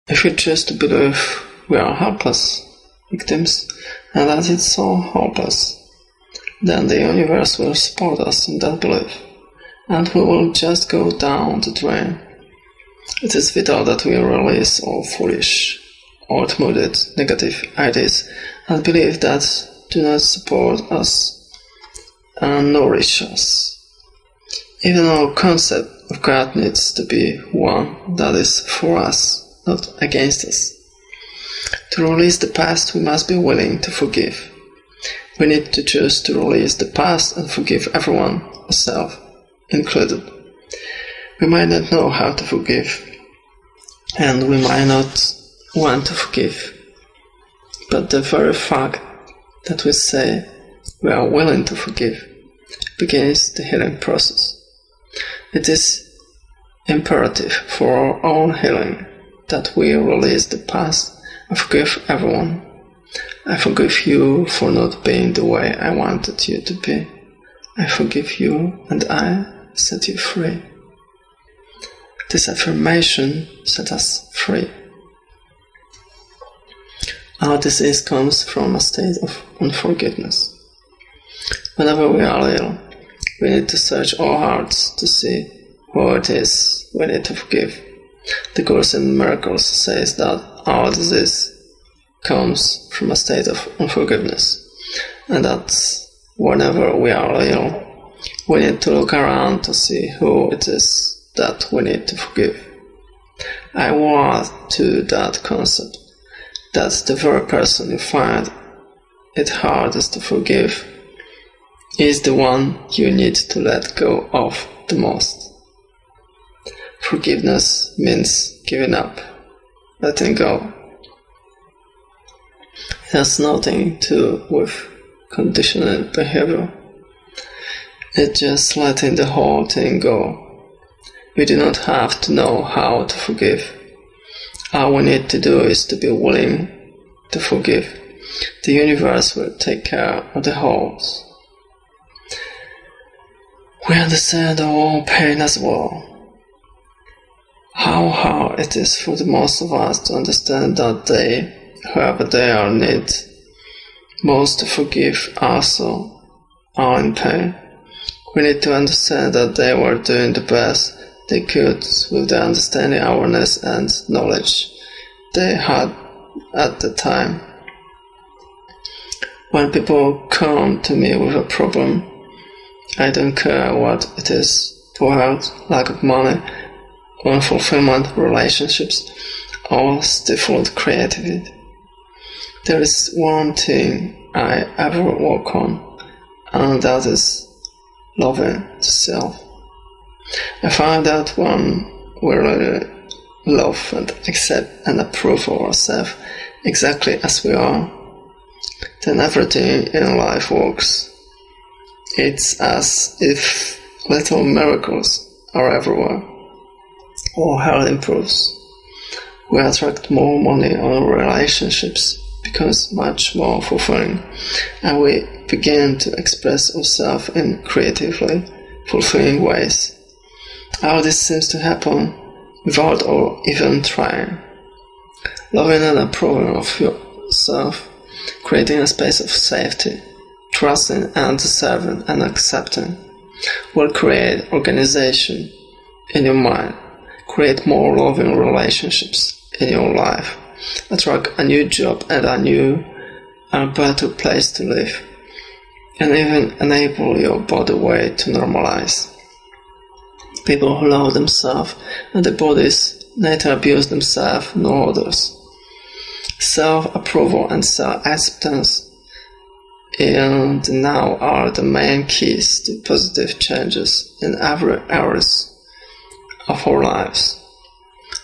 If we choose to believe we are helpless victims and that it's so hopeless, then the universe will support us in that belief, and we will just go down the drain. It is vital that we release all foolish, outmoded, negative ideas and beliefs that do not support us and nourish us. Even our concept of God needs to be one that is for us, not against us. To release the past, we must be willing to forgive. We need to choose to release the past and forgive everyone, ourselves included. We might not know how to forgive, and we might not want to forgive, but the very fact that we say we are willing to forgive begins the healing process. It is imperative for our own healing that we release the past and forgive everyone. I forgive you for not being the way I wanted you to be. I forgive you and I set you free. This affirmation set us free. Our disease comes from a state of unforgiveness. Whenever we are ill, we need to search our hearts to see who it is we need to forgive. The Course in Miracles says that our disease comes from a state of unforgiveness, and that whenever we are ill, we need to look around to see who it is that we need to forgive. I will add to that concept that the very person you find it hardest to forgive is the one you need to let go of the most. Forgiveness means giving up, letting go. It has nothing to do with conditioned behavior. It's just letting the whole thing go. We do not have to know how to forgive. All we need to do is to be willing to forgive. The universe will take care of the wholes. We understand our own pain as well. How hard it is for the most of us to understand that they, whoever they are, need most to forgive also are in pain. We need to understand that they were doing the best they could with the understanding, awareness and knowledge they had at the time. When people come to me with a problem, I don't care what it is: poor health, lack of money, unfulfillment, relationships, or stifled creativity. There is one thing I ever work on, and that is loving the self. I find that when we really love and accept and approve of ourselves exactly as we are, then everything in life works. It's as if little miracles are everywhere. Our health improves. We attract more money, our relationships becomes much more fulfilling, and we begin to express ourselves in creatively fulfilling ways. All this seems to happen without our even trying. Loving and approving of yourself, creating a space of safety, trusting and deserving and accepting, will create organization in your mind, create more loving relationships in your life, attract a new job and a new and better place to live, and even enable your body weight to normalize. People who love themselves and their bodies neither abuse themselves nor others. Self-approval and self-acceptance in the now are the main keys to positive changes in every area of our lives.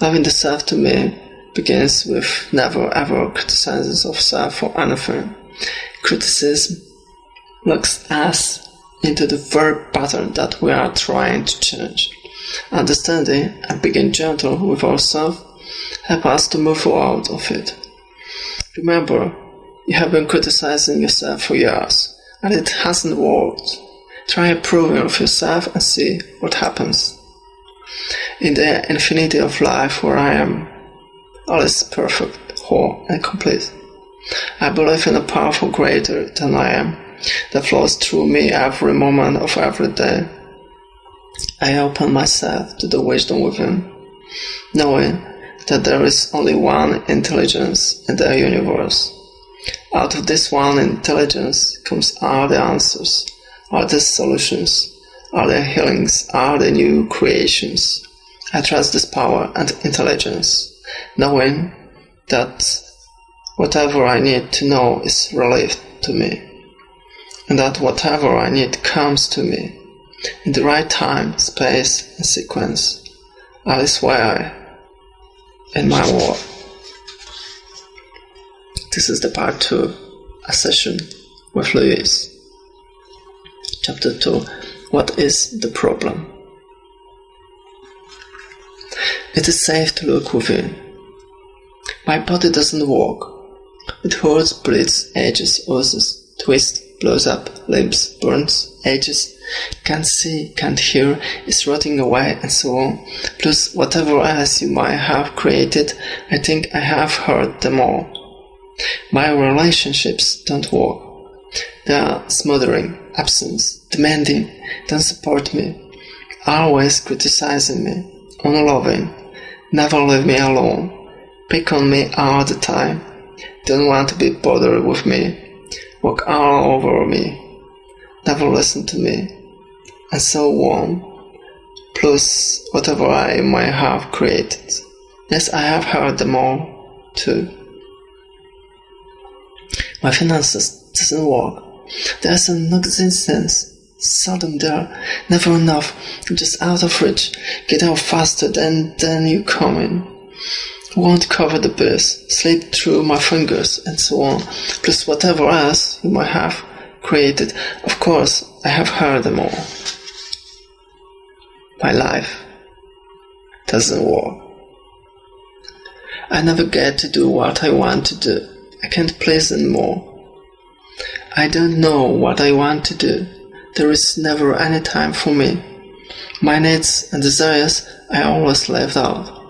Loving the self to me begins with never ever criticizing of self for anything. Criticism locks us into the very pattern that we are trying to change. Understanding and being gentle with ourselves help us to move out of it. Remember, you have been criticizing yourself for years, and it hasn't worked. Try improving of yourself and see what happens. In the infinity of life where I am, all is perfect, whole, and complete. I believe in a powerful greater than I am that flows through me every moment of every day. I open myself to the wisdom within, knowing that there is only one intelligence in the universe. Out of this one intelligence comes all the answers, all the solutions, all the healings, all the new creations. I trust this power and intelligence, knowing that whatever I need to know is relieved to me, and that whatever I need comes to me in the right time, space, and sequence. All is well in my world. This is the part 2, a session with Louise. Chapter 2. What is the problem? It is safe to look within. My body doesn't work. It hurts, bleeds, ages, oozes, twists, blows up, limps, burns, ages, can't see, can't hear, is rotting away, and so on. Plus whatever else you might have created, I think I have heard them all. My relationships don't work. They are smothering, absent, demanding, don't support me, always criticizing me, unloving, never leave me alone, pick on me all the time, don't want to be bothered with me, walk all over me, never listen to me, and so on, plus whatever I might have created. Yes, I have heard them all, too. My finances doesn't work. There's an existence, seldom there, never enough, just out of reach, get out faster than you come in. Won't cover the bills, slip through my fingers, and so on, plus whatever else you might have created. Of course, I have heard them all. My life doesn't work. I never get to do what I want to do. I can't please anymore. I don't know what I want to do. There is never any time for me. My needs and desires I always left out.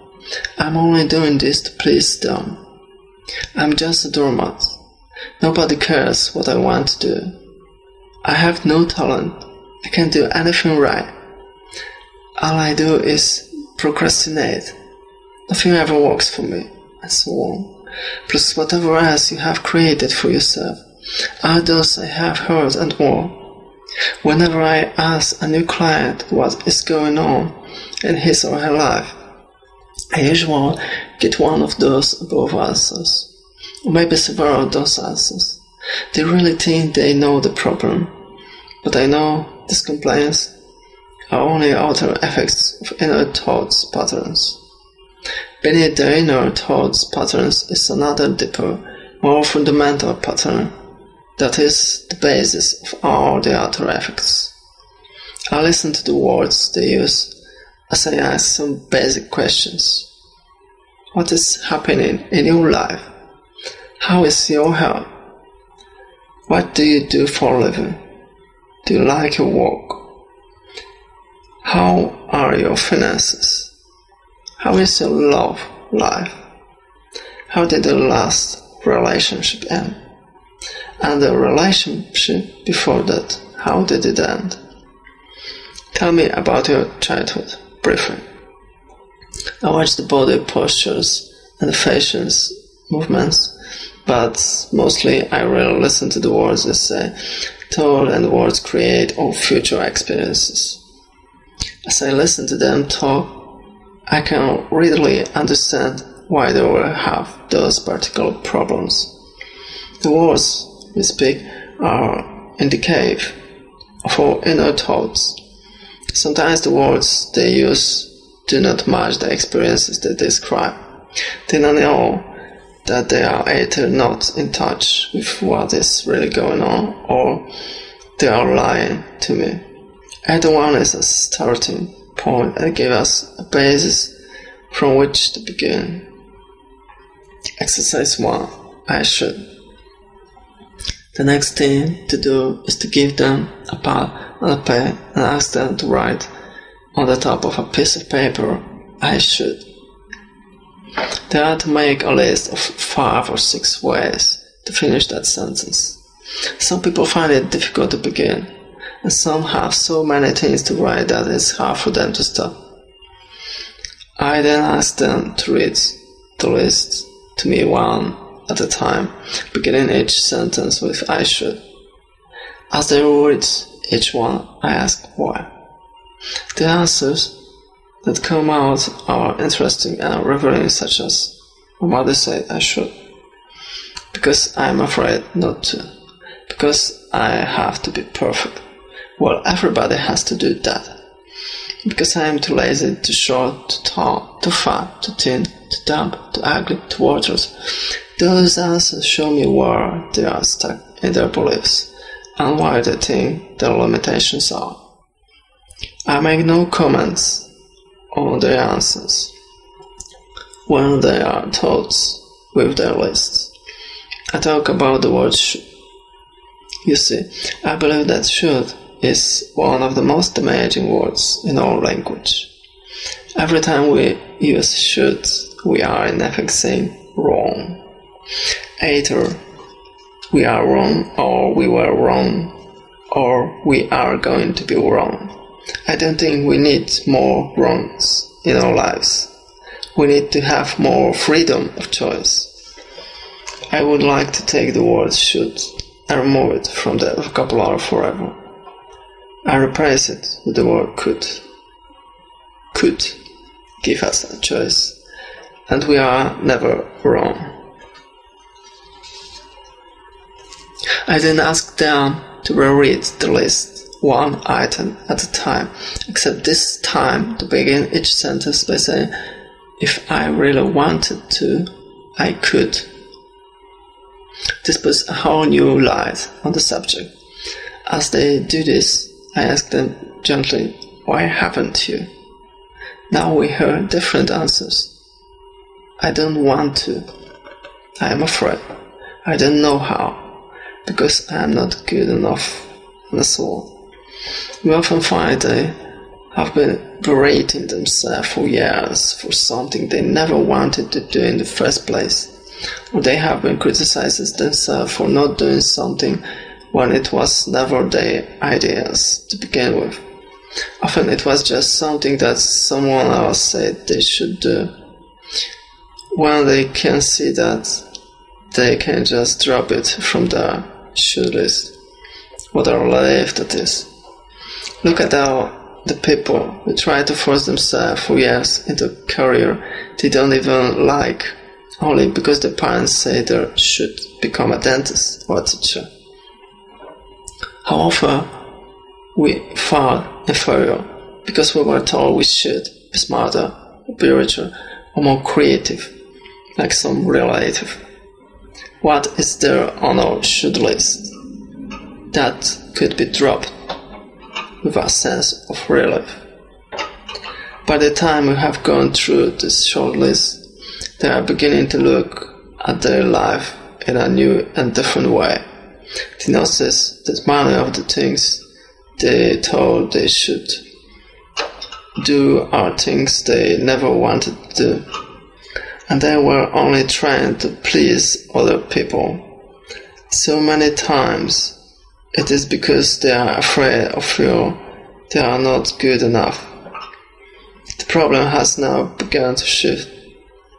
I'm only doing this to please them. I'm just a doormat. Nobody cares what I want to do. I have no talent. I can't do anything right. All I do is procrastinate. Nothing ever works for me, and so on. Plus whatever else you have created for yourself. All those I have heard and more. Whenever I ask a new client what is going on in his or her life, I usually get one of those above answers, or maybe several of those answers. They really think they know the problem, but I know these complaints are only outer effects of inner thoughts patterns. Beneath the inner thoughts patterns is another deeper, more fundamental pattern that is the basis of all the outer effects. I listen to the words they use as I ask some basic questions. What is happening in your life? How is your health? What do you do for a living? Do you like your work? How are your finances? How is your love life? How did the last relationship end? And the relationship before that, how did it end? Tell me about your childhood, briefly. I watch the body postures and the facial movements, but mostly I really listen to the words they say, told, and the words create all future experiences. As I listen to them talk, I can readily understand why they will have those particular problems. The words we speak are in the cave of our inner thoughts. Sometimes the words they use do not match the experiences they describe. They don't know that they are either not in touch with what is really going on, or they are lying to me. Either one is a starting point and give us a basis from which to begin. Exercise 1. I should. The next thing to do is to give them a pad and a pen and ask them to write on the top of a piece of paper, I should. They are to make a list of 5 or 6 ways to finish that sentence. Some people find it difficult to begin, and some have so many things to write that it's hard for them to stop. I then ask them to read the list to me one at a time, beginning each sentence with "I should." As they read each one, I ask why. The answers that come out are interesting and revealing, such as, "My mother said I should," "because I'm afraid not to," "because I have to be perfect." Well, everybody has to do that. "Because I am too lazy, too short, too tall, too fat, too thin, too dumb, too ugly, too worthless." Those answers show me where they are stuck in their beliefs and why they think their limitations are. I make no comments on their answers when they are thoughts with their lists. I talk about the word should. You see, I believe that should is one of the most damaging words in our language. Every time we use should, we are in effect saying wrong. Either we are wrong, or we were wrong, or we are going to be wrong. I don't think we need more wrongs in our lives. We need to have more freedom of choice. I would like to take the word should and remove it from the vocabulary forever. I replace it with the word could. Could give us a choice, and we are never wrong. I then ask them to reread the list, one item at a time, except this time to begin each sentence by saying, "If I really wanted to, I could." This puts a whole new light on the subject. As they do this, I ask them gently, "Why haven't you?" Now we hear different answers. "I don't want to. I am afraid. I don't know how. Because I am not good enough," and so on. We often find they have been berating themselves for years for something they never wanted to do in the first place, or they have been criticizing themselves for not doing something when it was never their ideas to begin with. Often it was just something that someone else said they should do. When they can see that they can just drop it from the should list, what a relief that is. Look at the people who try to force themselves for years into a career they don't even like, only because their parents say they should become a dentist or a teacher. How often we felt inferior because we were told we should be smarter, be richer, or more creative, like some relative. What is there on our should list that could be dropped with a sense of relief? By the time we have gone through this short list, they are beginning to look at their life in a new and different way. They notice that many of the things they thought they should do are things they never wanted to do, and they were only trying to please other people. So many times it is because they are afraid or feel they are not good enough. The problem has now begun to shift.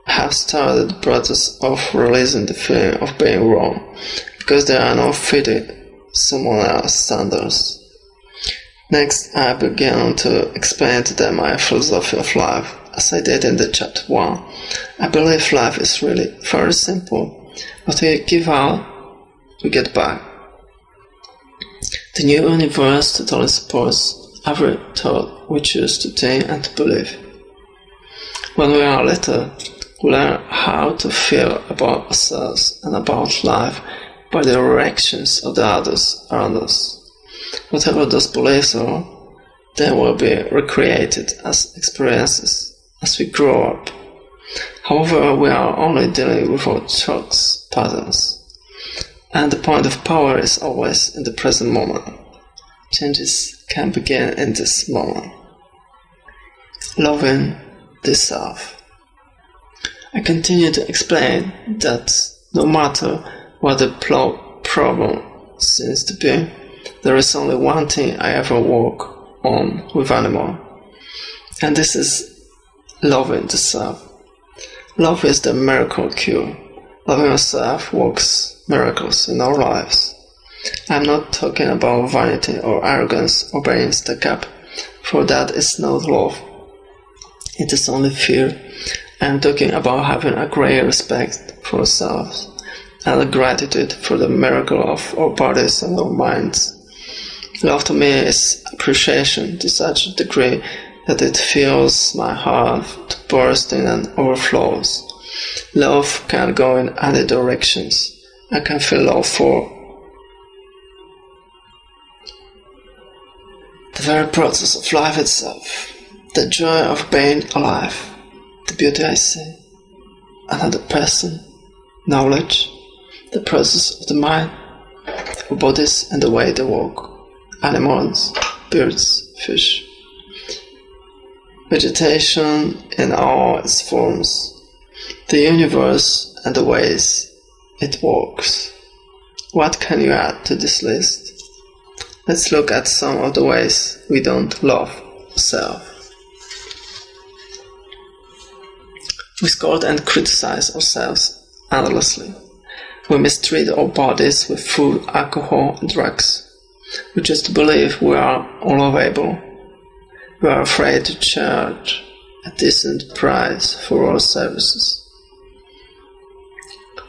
I have started the process of releasing the feeling of being wrong, because they are not fitting someone else's standards. Next, I began to explain to them my philosophy of life, as I did in the chapter 1. I believe life is really very simple. What we give out, we get back. The new universe totally supports every thought we choose to think and to believe. When we are little, we learn how to feel about ourselves and about life by the reactions of the others around us. Whatever those beliefs are, they will be recreated as experiences as we grow up. However, we are only dealing with our thoughts, patterns, and the point of power is always in the present moment. Changes can begin in this moment. Loving the self. I continue to explain that no matter what the problem seems to be, there is only one thing I ever work on with animal, and this is loving the self. Love is the miracle cure. Loving yourself works miracles in our lives. I'm not talking about vanity or arrogance or being stuck up, for that is not love. It is only fear. I'm talking about having a great respect for ourselves and a gratitude for the miracle of our bodies and our minds. Love to me is appreciation to such a degree that it fills my heart to bursting and overflows. Love can go in any directions. I can feel love for the very process of life itself, the joy of being alive, the beauty I see, another person, knowledge, the process of the mind, our bodies and the way they walk, animals, birds, fish, vegetation in all its forms, the universe and the ways it works. What can you add to this list? Let's look at some of the ways we don't love ourselves. We scold and criticize ourselves endlessly. We mistreat our bodies with food, alcohol, and drugs. We just believe we are unlovable. We are afraid to charge a decent price for our services.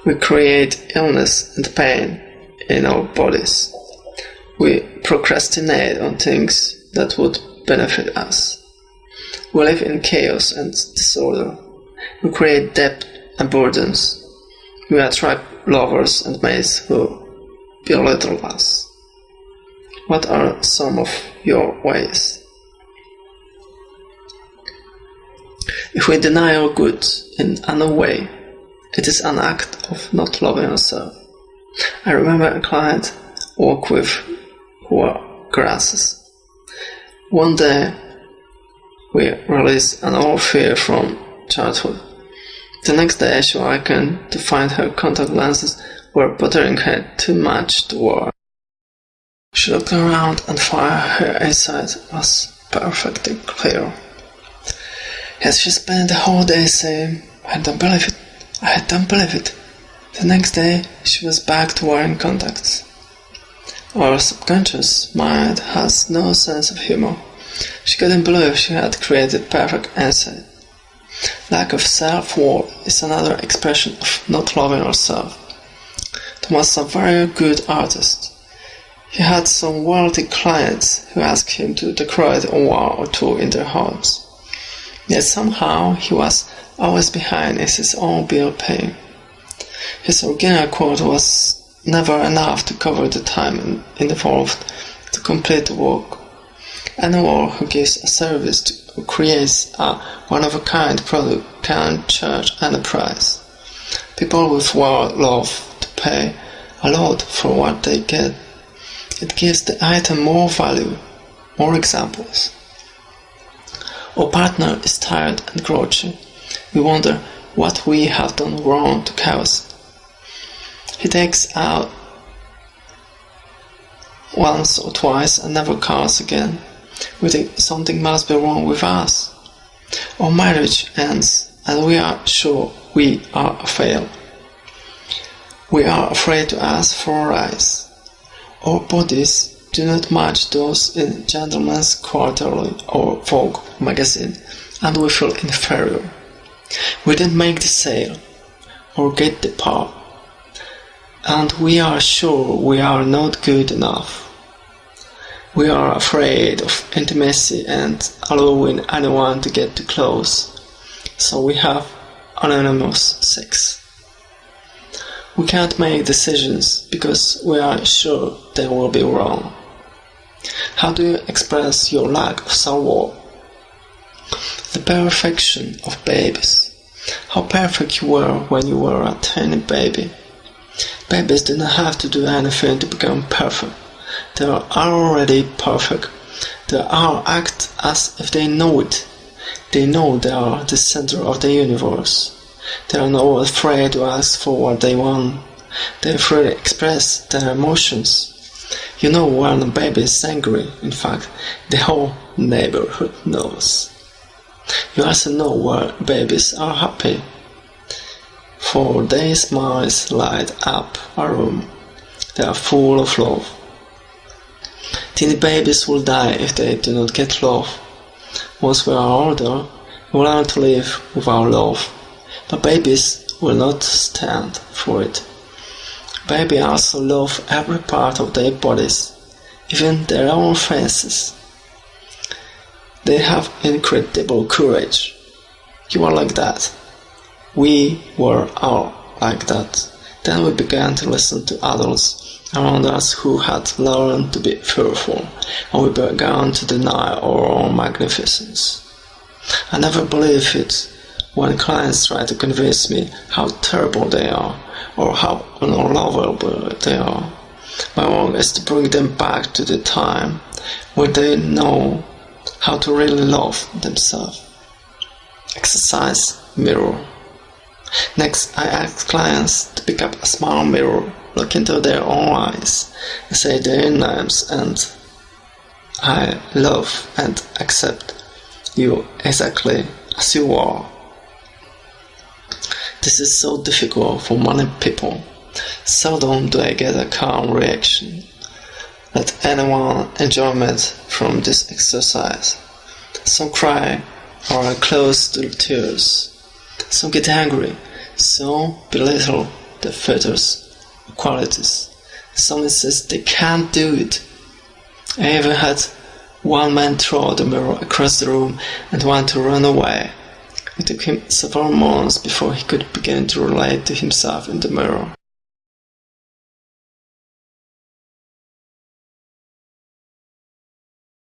We create illness and pain in our bodies. We procrastinate on things that would benefit us. We live in chaos and disorder. We create debt and burdens. We attract lovers and mates who belittle us. What are some of your ways? If we deny our goods in any way, it is an act of not loving ourselves. I remember a client I worked with who wore glasses. One day, we released an old fear from childhood. The next day, she awakened to find her contact lenses were bothering her too much to wear. She looked around and found her eyesight was perfectly clear. Yet she spent the whole day saying, I don't believe it. I don't believe it. The next day, she was back to wearing contacts. Our subconscious mind has no sense of humor. She couldn't believe she had created perfect eyesight. Lack of self-worth is another expression of not loving ourselves. Thomas was a very good artist. He had some wealthy clients who asked him to decorate a wall or two in their homes. Yet somehow he was always behind in his own bill paying. His original quote was never enough to cover the time involved to complete the work. Anyone who gives a service or creates a one-of-a-kind product can charge any price. People with world love to pay a lot for what they get. It gives the item more value. More examples. Our partner is tired and grouchy. We wonder what we have done wrong to cause it. He takes out once or twice and never calls again. We think something must be wrong with us. Our marriage ends and we are sure we are a fail. We are afraid to ask for a rise. Our bodies do not match those in Gentleman's Quarterly or Vogue magazine, and we feel inferior. We didn't make the sale or get the part, and we are sure we are not good enough. We are afraid of intimacy and allowing anyone to get too close, so we have anonymous sex. We can't make decisions because we are sure they will be wrong. How do you express your lack of self-worth? The perfection of babies. How perfect you were when you were a tiny baby. Babies do not have to do anything to become perfect. They are already perfect. They all act as if they know it. They know they are the center of the universe. They are not afraid to ask for what they want. They freely express their emotions. You know when a baby is angry, in fact, the whole neighborhood knows. You also know when babies are happy, for their smiles light up a room. They are full of love. Teeny babies will die if they do not get love. Once we are older, we will learn to live without love, but babies will not stand for it. Babies also love every part of their bodies, even their own faces. They have incredible courage. You are like that. We were all like that. Then we began to listen to adults around us who had learned to be fearful, and we began to deny our own magnificence. I never believe it when clients try to convince me how terrible they are, or how unlovable they are. My work is to bring them back to the time when they know how to really love themselves. Exercise mirror. Next, I ask clients to pick up a small mirror, look into their own eyes, and say their names, and I love and accept you exactly as you are. This is so difficult for many people. Seldom do I get a calm reaction. Let anyone enjoyment from this exercise. Some cry or are close to tears. Some get angry. Some belittle their features or qualities. Some insist they can't do it. I even had one man throw the mirror across the room and want to run away. It took him several months before he could begin to relate to himself in the mirror.